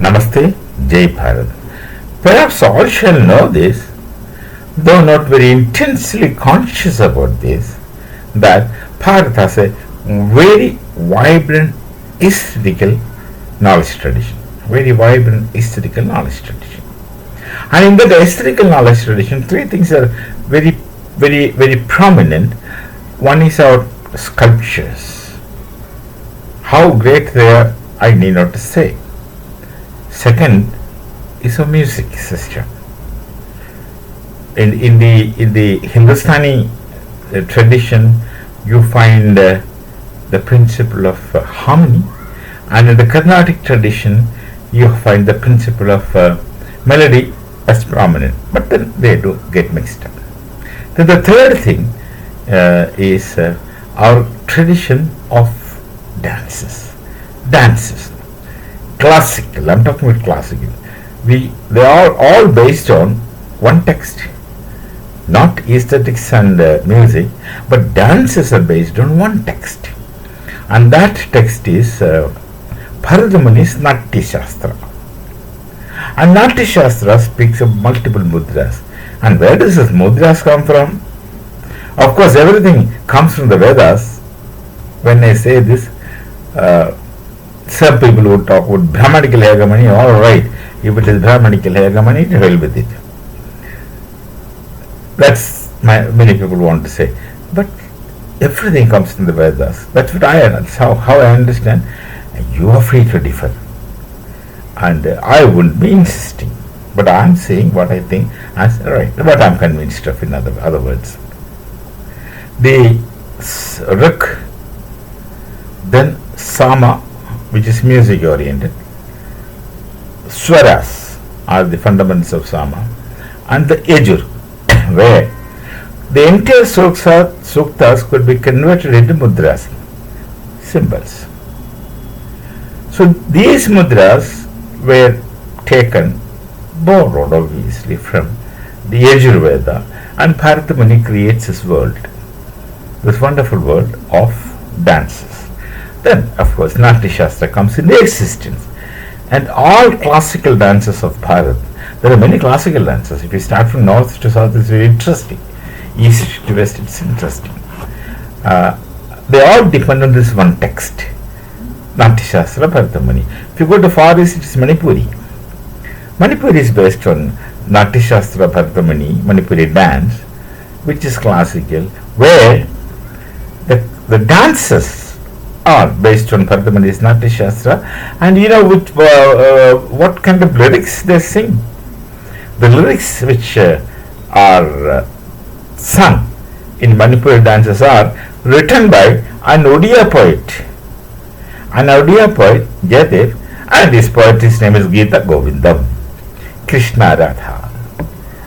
Namaste, Jai Bharat. Perhaps all shall know this, though not very intensely conscious about this, that Bharat has a very vibrant aesthetical knowledge tradition. Very vibrant aesthetical knowledge tradition. And in that aesthetical knowledge tradition, three things are very prominent. One is our sculptures. How great they are, I need not to say. Second is a music system. In the Hindustani tradition, you find the principle of harmony, and in the Carnatic tradition, you find the principle of melody as prominent. But then they do get mixed up. Then the third thing is our tradition of dances. Classical. I'm talking about classical. They are all based on one text, not aesthetics and music, but dances are based on one text, and that text is Bharata Muni's Natya Shastra. And Natya Shastra speaks of multiple mudras. And where does this mudras come from? Of course, everything comes from the Vedas. When I say this, some people would talk about Brahmanical hegemony. All right, if it is Brahmanical hegemony, to hell with it. That's many people want to say. But everything comes from the Vedas. That's what that's how I understand. You are free to differ. And I wouldn't be insisting. But I am saying what I think as right, what I am convinced of, in other words. The Rik, then Sama, which is music oriented, Swaras are the fundamentals of Sama, and the Yajur, where the entire suktas could be converted into mudras, symbols. So these mudras were taken, borrowed obviously from the Yajur Veda, and Bharata Muni creates this world, this wonderful world of dances. Then, of course, Natya Shastra comes into existence, and all classical dances of Bharat. There are many classical dances. If you start from north to south, it's very interesting. East to west, it's interesting. They all depend on this one text, Natya Shastra, Bharata Muni. If you go to far east, it is Manipuri. Manipuri is based on Natya Shastra, Bharata Muni, Manipuri dance, which is classical, where the dances are based on Bharata Muni's Natya Shastra, and you know what kind of lyrics they sing. The lyrics which are sung in Manipuri dances are written by an Odia poet, Jayadev, and this poet's name is Gita Govindam, Krishna Radha.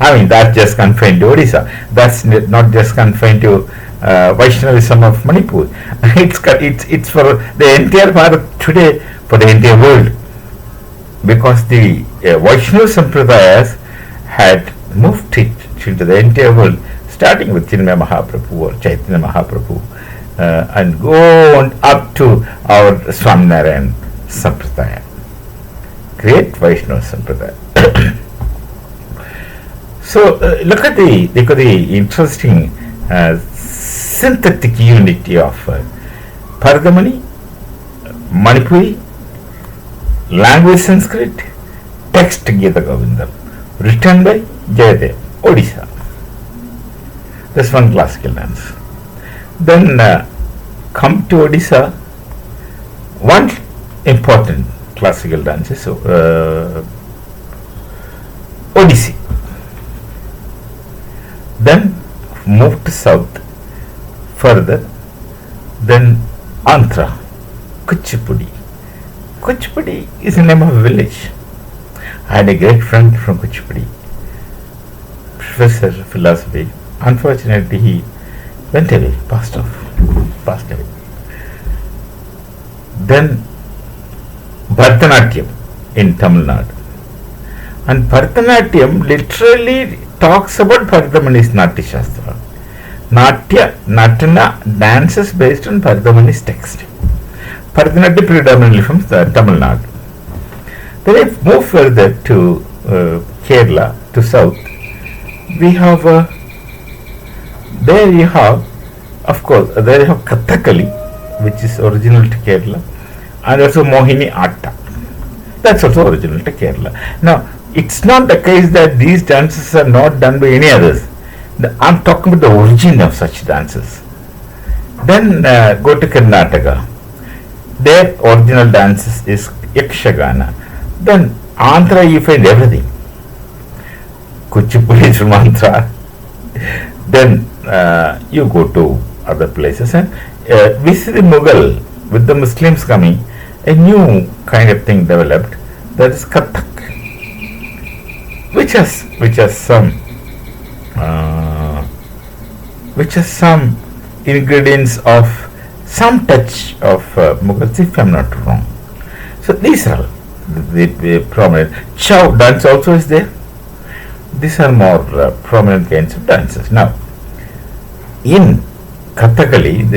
I mean, that's just confined to Odisha. That's not just confined to Vaishnavism of Manipur. It's for the entire Bharat today, for the entire world, because the Vaishnava Sampradayas had moved it into the entire world, starting with Chinmaya Mahaprabhu or Chaitanya Mahaprabhu, and go on up to our Swaminarayan Sampradaya, great Vaishnava Sampradaya. So look at the interesting synthetic unity of Bharata Muni, Manipuri, language Sanskrit, text Gita Govindam, written by Jayadev, Odisha. That's one classical dance. Then come to Odisha, one important classical dance is Odissi. Then move to south further, then Andhra, Kuchipudi. Kuchipudi is the name of a village. I had a great friend from Kuchipudi, professor of philosophy. Unfortunately, he went away, passed away. Then Bharatanatyam in Tamil Nadu. And Bharatanatyam literally talks about Bharata Muni's Natya Shastra. Natana dances based on Bharata Muni's text. Bharatanatyam predominantly from Tamil Nadu. Then if move further to Kerala, to south, we have there you have, of course, there you have Kathakali, which is original to Kerala, and also Mohini Atta. That's also original to Kerala. Now, it's not the case that these dances are not done by any others. I'm talking about the origin of such dances. Then go to Karnataka. Their original dances is Yakshagana. Then Andhra you find everything. Kuchipudi is from Andhra. Then you go to other places and we see the Mughal, with the Muslims coming, a new kind of thing developed, that is Kathak, which has some ingredients of some touch of Mughals, if I'm not wrong. So these are the prominent. Chow dance also is there. These are more prominent kinds of dances. Now, in Kathakali,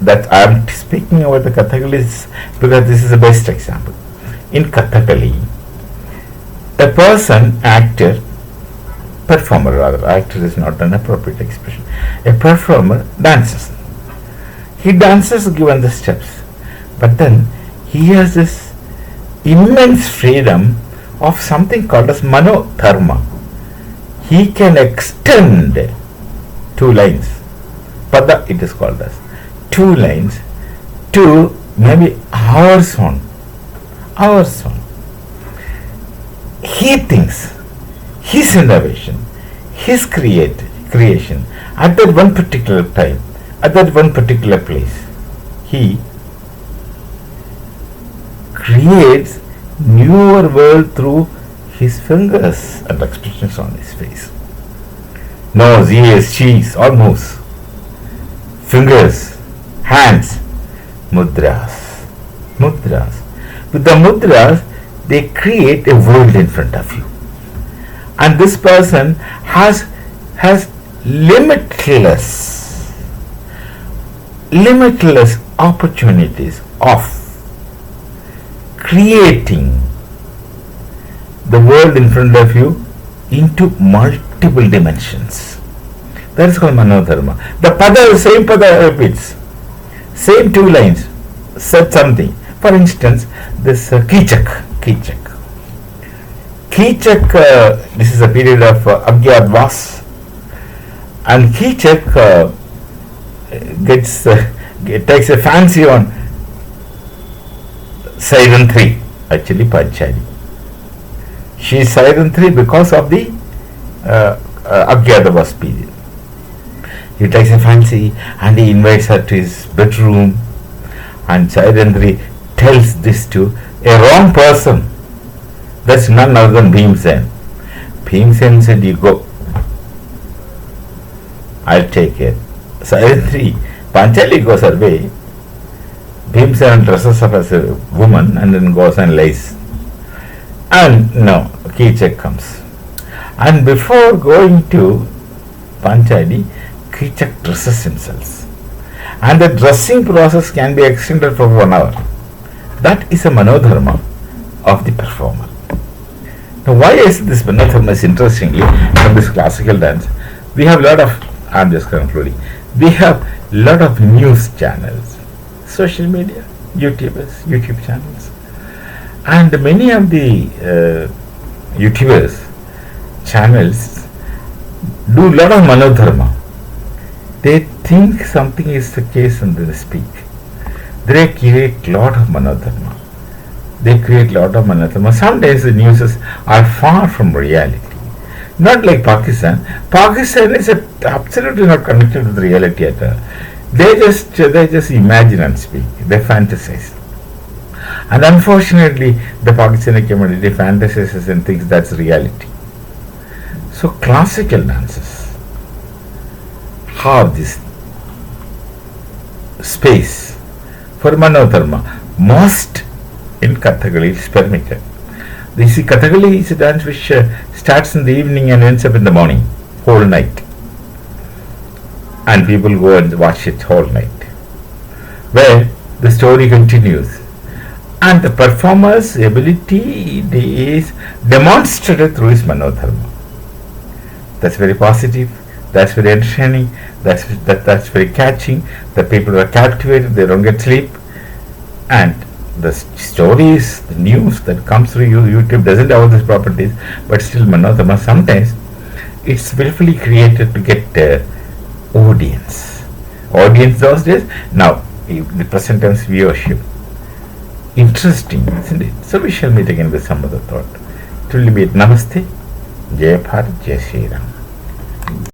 that I am speaking about the Kathakali is because this is the best example. In Kathakali, a person, performer rather, actor is not an appropriate expression, a performer dances. He dances given the steps, but then he has this immense freedom of something called as manodharma. He can extend 2 lines, pada it is called as, 2 lines to maybe hours on. He thinks his innovation, his creation at that one particular time, at that one particular place, he creates newer world through his fingers and expressions on his face. Nose, ears, cheeks, all moves. Fingers, hands, mudras. With the mudras, they create a world in front of you. And this person has limitless opportunities of creating the world in front of you into multiple dimensions. That is called manodharma. The pada, the same pada repeats. Same 2 lines said something. For instance, this Kichak. This is a period of Agyadvas, and Kichak takes a fancy on Siren 3, actually Panchali. She is Siren 3 because of the Agyadvas period. He takes a fancy and he invites her to his bedroom, and Siren 3 tells this to a wrong person. That's none other than Bhimsen. Bhimsen said, "You go. I'll take care." Siren 3, Panchali goes her way. Bhimsen dresses up as a woman and then goes and lays. And no, Kichak comes. And before going to Panchali, Kichak dresses himself. And the dressing process can be extended for 1 hour. That is a manodharma of the performer. Now, why is this manodharma is interestingly from this classical dance? We have a lot of, I'm just concluding, we have a lot of news channels, social media, YouTube channels, and many of the YouTubers channels do a lot of manodharma. They think something is the case and they speak. They create a lot of manodharma. Sometimes the news are far from reality. Not like Pakistan. Pakistan is absolutely not connected with reality at all. They just imagine and speak. They fantasize. And unfortunately, the Pakistani community fantasizes and thinks that's reality. So classical dances have this space for manodharma. Most in Kathakali is permitted. You see, Kathakali is a dance which starts in the evening and ends up in the morning, whole night. And people go and watch it whole night. Where the story continues. And the performer's ability is demonstrated through his manodharma. That's very positive, that's very entertaining, that's very catching. The people are captivated, they don't get sleep. And the stories, the news that comes through YouTube doesn't have all these properties, but still manodharma sometimes it's willfully created to get audience those days. Now the present tense viewership, interesting, isn't it? So we shall meet again with some other thought. It will be Namaste, Jai Bharat, Jai Shri Ram.